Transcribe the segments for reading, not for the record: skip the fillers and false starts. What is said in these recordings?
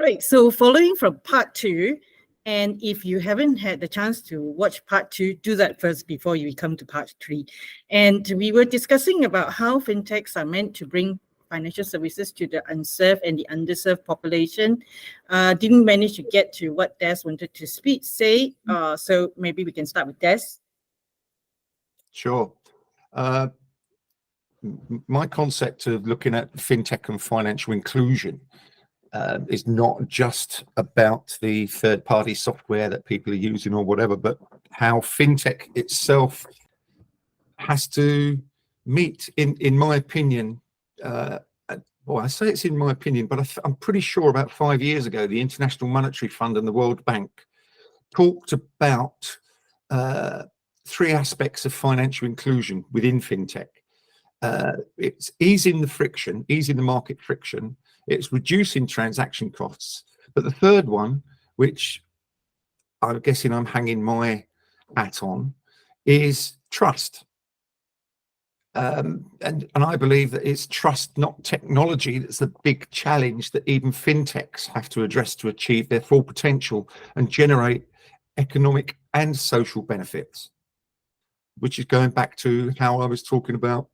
Right. So following from part 2, and if you haven't had the chance to watch part 2, do that first before you come to part 3. And we were discussing about how fintechs are meant to bring financial services to the unserved and the underserved population. Didn't manage to get to what Des wanted to say. So maybe we can start with Des. Sure. My concept of looking at fintech and financial inclusion is not just about the third-party software that people are using or whatever, but how fintech itself has to meet, in my opinion, well, I say it's in my opinion, but I'm pretty sure about 5 years ago, the International Monetary Fund and the World Bank talked about 3 aspects of financial inclusion within fintech. It's easing the market friction, it's reducing transaction costs. But the third one, which I'm guessing I'm hanging my hat on, is trust. And I believe that it's trust, not technology, that's the big challenge that even fintechs have to address to achieve their full potential and generate economic and social benefits, which is going back to how I was talking about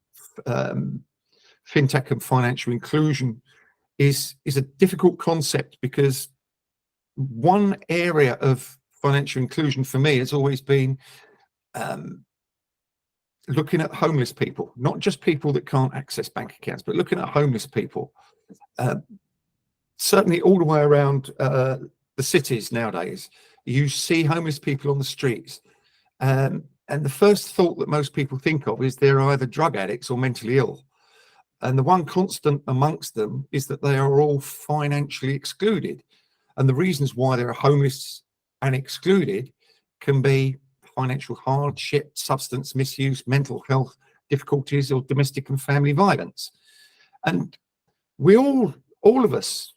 fintech and financial inclusion is a difficult concept, because one area of financial inclusion for me has always been looking at homeless people, not just people that can't access bank accounts, but looking at homeless people. Certainly all the way around the cities nowadays, you see homeless people on the streets. And the first thought that most people think of is they're either drug addicts or mentally ill. And the one constant amongst them is that they are all financially excluded. And the reasons why they're homeless and excluded can be financial hardship, substance misuse, mental health difficulties, or domestic and family violence. And we all of us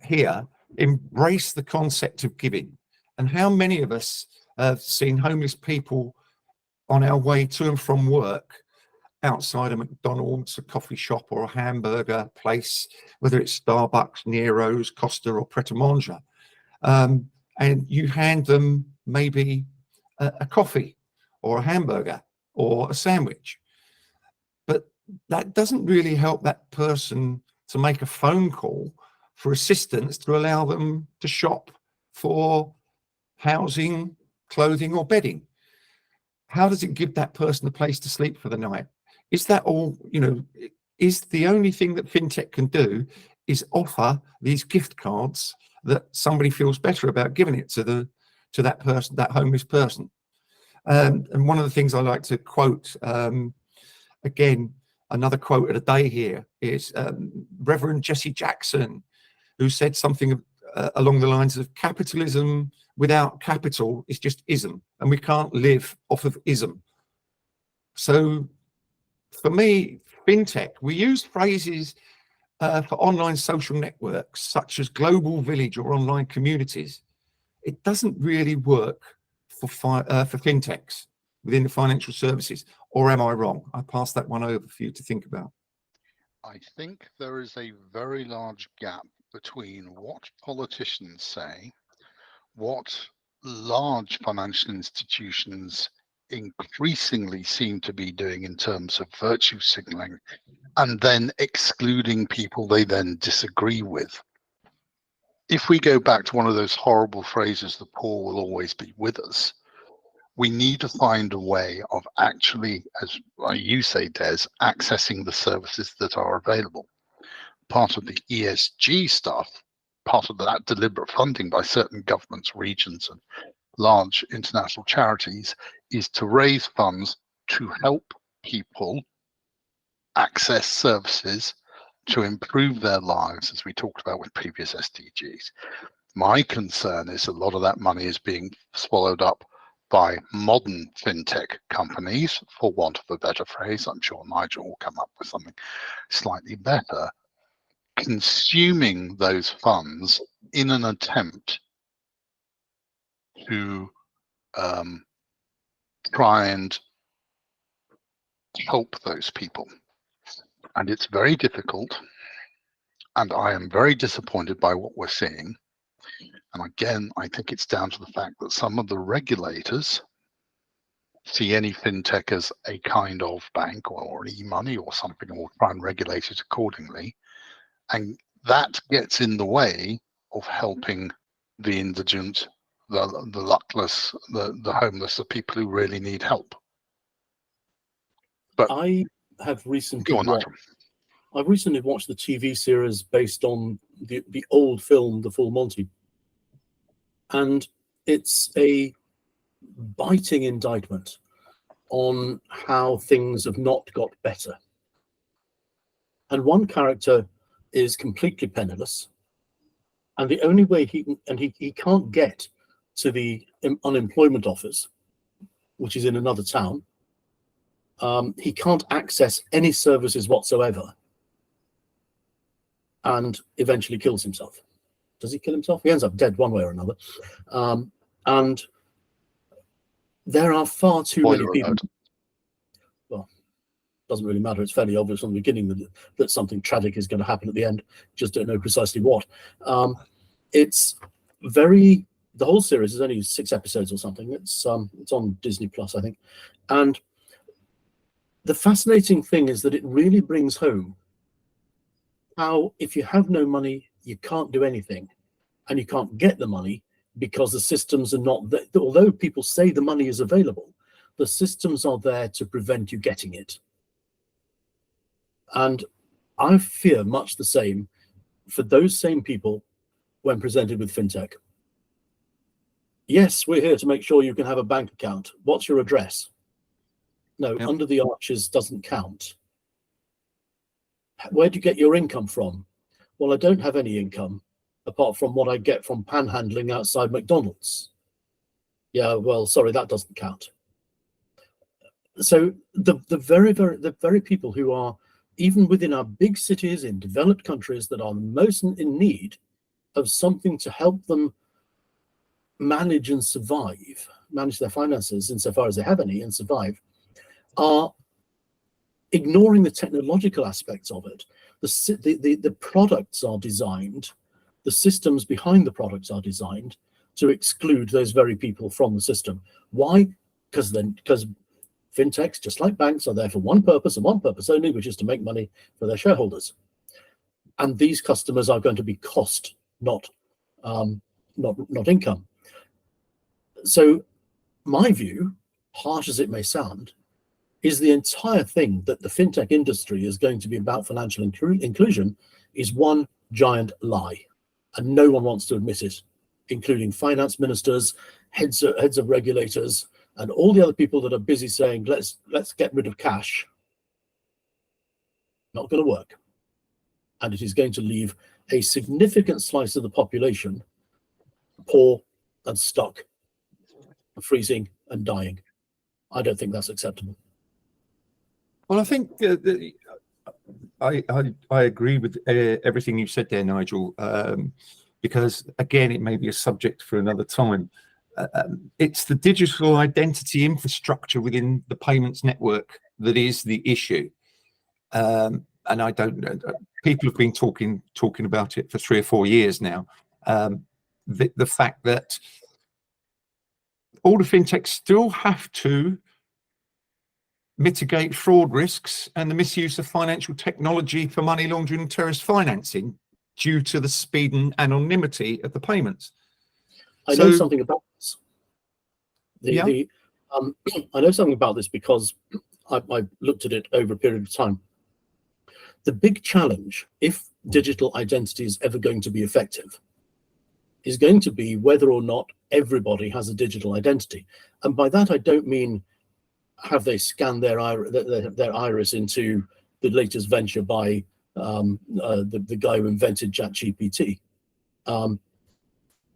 here embrace the concept of giving. And how many of us have seen homeless people on our way to and from work outside a McDonald's, a coffee shop, or a hamburger place, whether it's Starbucks, Nero's, Costa, or Pret a Manger, and you hand them maybe a coffee or a hamburger or a sandwich, but that doesn't really help that person to make a phone call for assistance to allow them to shop for housing, clothing, or bedding. How does it give that person a place to sleep for the night? Is that all, is the only thing that fintech can do is offer these gift cards that somebody feels better about giving it to that person, that homeless person? And one of the things I like to quote, again, another quote of the day here, is Reverend Jesse Jackson, who said something along the lines of, capitalism without capital is just ism, and we can't live off of ism. So for me, fintech, we use phrases for online social networks such as global village or online communities. It doesn't really work for fintechs within the financial services, or am I wrong? I pass that one over for you to think about. I think there is a very large gap between what politicians say, what large financial institutions increasingly seem to be doing in terms of virtue signaling, and then excluding people they then disagree with. If we go back to one of those horrible phrases, the poor will always be with us, we need to find a way of actually, as you say, Des, accessing the services that are available. Part of the ESG stuff, part of that deliberate funding by certain governments, regions, and large international charities, is to raise funds to help people access services to improve their lives, as we talked about with previous SDGs. My concern is a lot of that money is being swallowed up by modern fintech companies, for want of a better phrase. I'm sure Nigel will come up with something slightly better, consuming those funds in an attempt to try and help those people. And it's very difficult. And I am very disappointed by what we're seeing. And again, I think it's down to the fact that some of the regulators see any fintech as a kind of bank or e-money or something, or try and regulate it accordingly. And that gets in the way of helping the indigent, the luckless, the homeless, the people who really need help. But I have recently go on, Nigel. I've recently watched the TV series based on the old film, The Full Monty. And it's a biting indictment on how things have not got better. And one character is completely penniless. And the only way he can't get to the unemployment office, which is in another town. He can't access any services whatsoever, and eventually kills himself. Does he kill himself? He ends up dead one way or another. And there are far too many people. Well, doesn't really matter. It's fairly obvious from the beginning that something tragic is going to happen at the end. Just don't know precisely what. The whole series is only 6 episodes or something. It's on Disney Plus, I think. And the fascinating thing is that it really brings home how if you have no money, you can't do anything, and you can't get the money because the systems are not there. Although people say the money is available, the systems are there to prevent you getting it. And I fear much the same for those same people when presented with fintech. Yes, we're here to make sure you can have a bank account. What's your address? No, Yep. Under the arches doesn't count. Where do you get your income from? Well, I don't have any income apart from what I get from panhandling outside McDonald's. Yeah, well, sorry, that doesn't count. So the very people who are even within our big cities in developed countries that are most in need of something to help them manage and survive, manage their finances insofar as they have any and survive, are ignoring the technological aspects of it. The products are designed, the systems behind the products are designed to exclude those very people from the system. Why? Because fintechs, just like banks, are there for one purpose and one purpose only, which is to make money for their shareholders. And these customers are going to be cost, not income. So my view, harsh as it may sound, is the entire thing that the fintech industry is going to be about financial inclusion is one giant lie. And no one wants to admit it, including finance ministers, heads of regulators, and all the other people that are busy saying, let's get rid of cash. Not going to work. And it is going to leave a significant slice of the population poor and stuck, freezing and dying. I don't think that's acceptable. Well, I think I agree with everything you said there, Nigel, because, again, it may be a subject for another time. It's the digital identity infrastructure within the payments network that is the issue. And I don't know, people have been talking about it for 3 or 4 years now. The fact that all the fintechs still have to mitigate fraud risks and the misuse of financial technology for money laundering and terrorist financing due to the speed and anonymity of the payments. I know something about this. Yeah. I know something about this because I looked at it over a period of time. The big challenge, if digital identity is ever going to be effective, is going to be whether or not everybody has a digital identity. And by that, I don't mean have they scanned their iris into the latest venture by the guy who invented ChatGPT.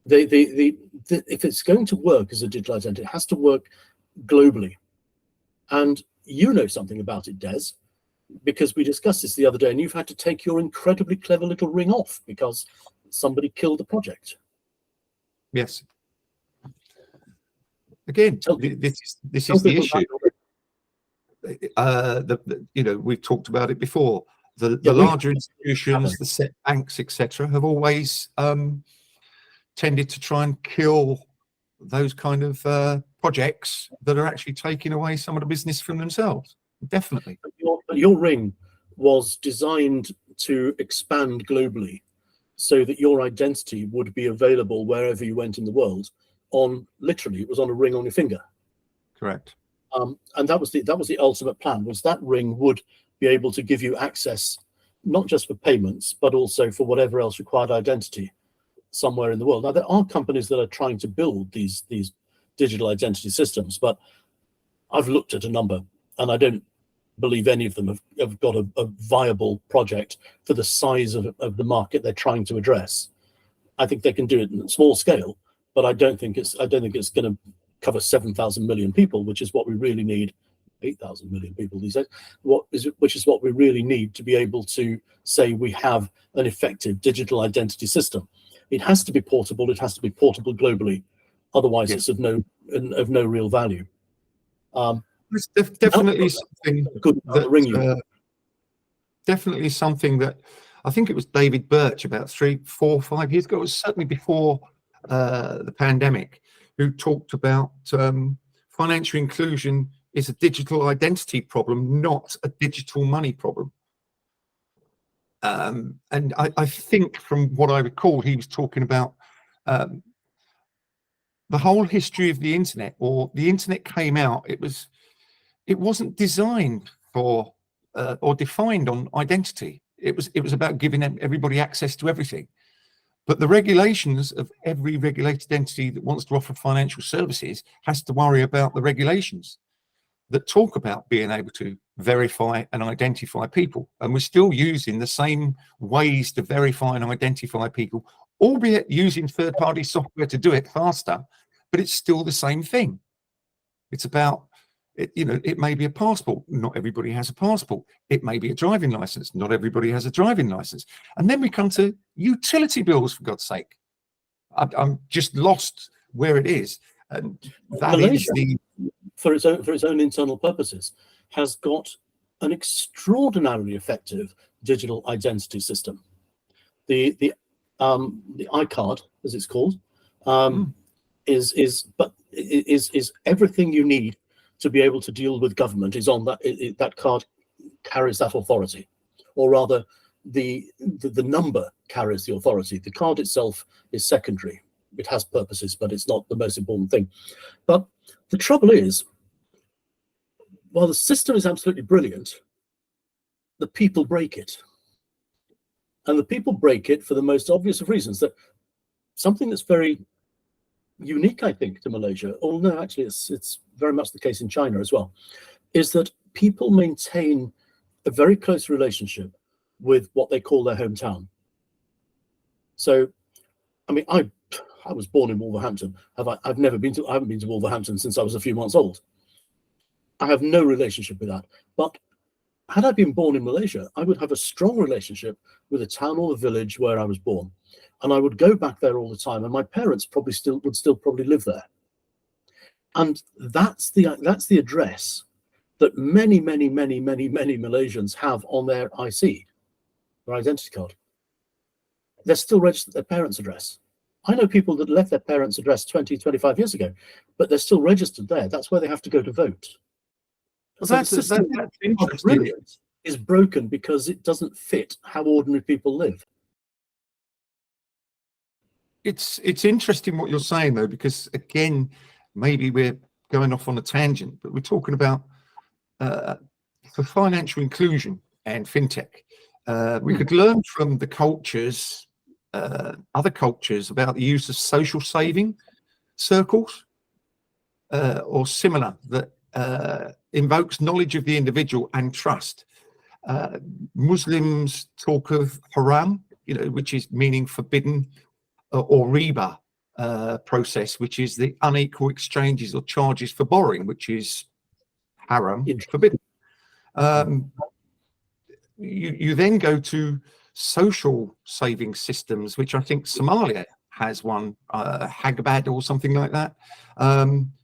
If it's going to work as a digital identity, it has to work globally. And you know something about it, Des, because we discussed this the other day, and you've had to take your incredibly clever little ring off because somebody killed the project. Yes. Again, this is the issue. We've talked about it before. The larger institutions, the set banks, etc., have always tended to try and kill those kind of projects that are actually taking away some of the business from themselves. Definitely. But your ring was designed to expand globally so that your identity would be available wherever you went in the world literally, it was on a ring on your finger. Correct. And that was the ultimate plan, was that ring would be able to give you access, not just for payments, but also for whatever else required identity somewhere in the world. Now, there are companies that are trying to build these digital identity systems, but I've looked at a number and I don't believe any of them have got a viable project for the size of the market they're trying to address. I think they can do it in a small scale, but I don't think it's going to cover 7,000 million people, which is what we really need. 8,000 million people these days, which is what we really need to be able to say we have an effective digital identity system. It has to be portable. It has to be portable globally. Otherwise, Yes. it's of no real value. It's definitely something definitely something that I think it was David Birch about 3, 4, 5 years ago. It was certainly before the pandemic, who talked about financial inclusion is a digital identity problem, not a digital money problem. And I think from what I recall, he was talking about the whole history of the internet, or the internet came out, it wasn't designed for or defined on identity. It was about giving everybody access to everything. But the regulations of every regulated entity that wants to offer financial services has to worry about the regulations that talk about being able to verify and identify people. And we're still using the same ways to verify and identify people, albeit using third-party software to do it faster, but it's still the same thing. It's about, it may be a passport. Not everybody has a passport. It may be a driving license. Not everybody has a driving license. And then we come to utility bills, for God's sake. I'm just lost where it is. And that Malaysia, is for its own internal purposes, has got an extraordinarily effective digital identity system. The iCard, as it's called, is everything you need to be able to deal with government is on that. That card carries that authority, or rather, the number carries the authority. The card itself is secondary. It has purposes, but it's not the most important thing. But the trouble is, while the system is absolutely brilliant, the people break it. And the people break it for the most obvious of reasons. That something that's very unique, I think, to Malaysia, although actually it's very much the case in China as well, is that people maintain a very close relationship with what they call their hometown. So, I mean, I was born in Wolverhampton. I haven't been to Wolverhampton since I was a few months old. I have no relationship with that. But had I been born in Malaysia, I would have a strong relationship with the town or the village where I was born. And I would go back there all the time, and my parents would still live there. And that's the address that many Malaysians have on their IC, their identity card. They're still registered at their parents' address. I know people that left their parents' address 20, 25 years ago, but they're still registered there. That's where they have to go to vote. Well, So that's the system interesting. is broken because it doesn't fit how ordinary people live. It's interesting what you're saying, though, because again, maybe we're going off on a tangent, but we're talking about for financial inclusion and fintech. We could learn from the cultures, other cultures, about the use of social saving circles or similar that invokes knowledge of the individual and trust. Muslims talk of haram, which is meaning forbidden, or riba process, which is the unequal exchanges or charges for borrowing, which is haram, forbidden. You then go to social saving systems, which I think Somalia has one, Hagbad or something like that.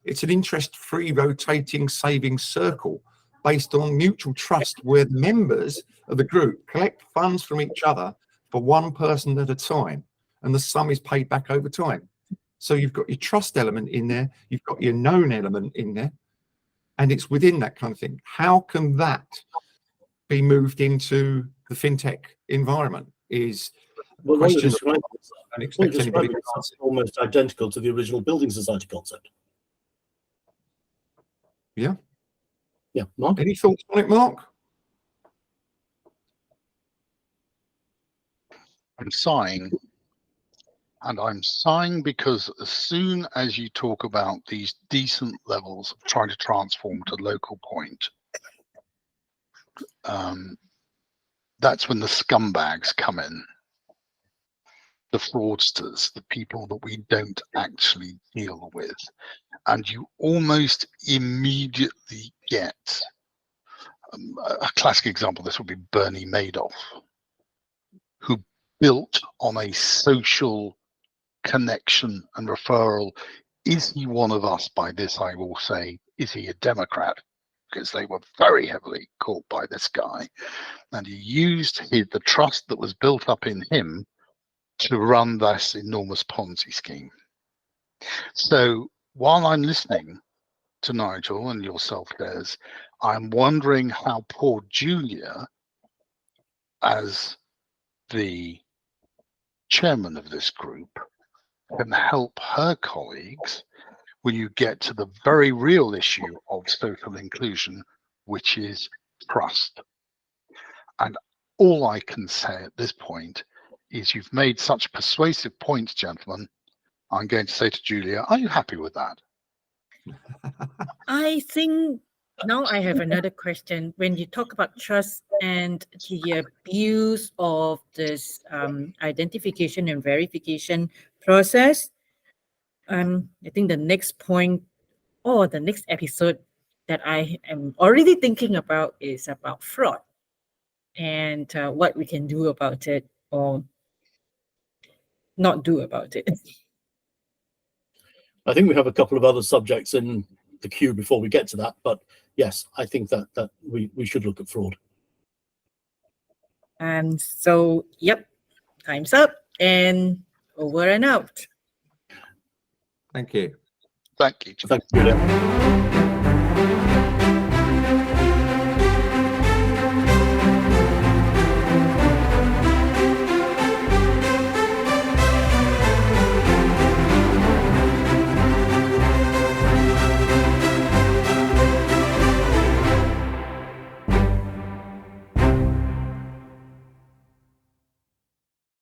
It's an interest-free rotating savings circle based on mutual trust, where the members of the group collect funds from each other for one person at a time. and the sum is paid back over time. So you've got your trust element in there, you've got your known element in there, and it's within that kind of thing. How can that be moved into the fintech environment is Well, question it's don't expect anybody to answer. almost identical to the original building society concept. Yeah. Yeah, Mark? Any thoughts on it, Mark? I'm sighing. And I'm sighing because as soon as you talk about these decent levels of trying to transform to local point, that's when the scumbags come in. The fraudsters, the people that we don't actually deal with. And you almost immediately get a classic example. This would be Bernie Madoff, who built on a social connection and referral. Is he one of us? By this I will say, is he a Democrat? Because they were very heavily caught by this guy, and he used the trust that was built up in him to run this enormous Ponzi scheme. So while I'm listening to Nigel and yourself, Des, I'm wondering how poor Julia, as the chairman of this group, can help her colleagues when you get to the very real issue of social inclusion, which is trust. And all I can say at this point is you've made such persuasive points, gentlemen. I'm going to say to Julia, are you happy with that? I think now I have another question. When you talk about trust and the abuse of this identification and verification process, I think the next point or the next episode that I am already thinking about is about fraud and what we can do about it or not do about it. I think we have a couple of other subjects in the queue before we get to that, but yes, I think that we should look at fraud. And so, yep, time's up and over and out. Thank you. Thank you. Thank you, Julia.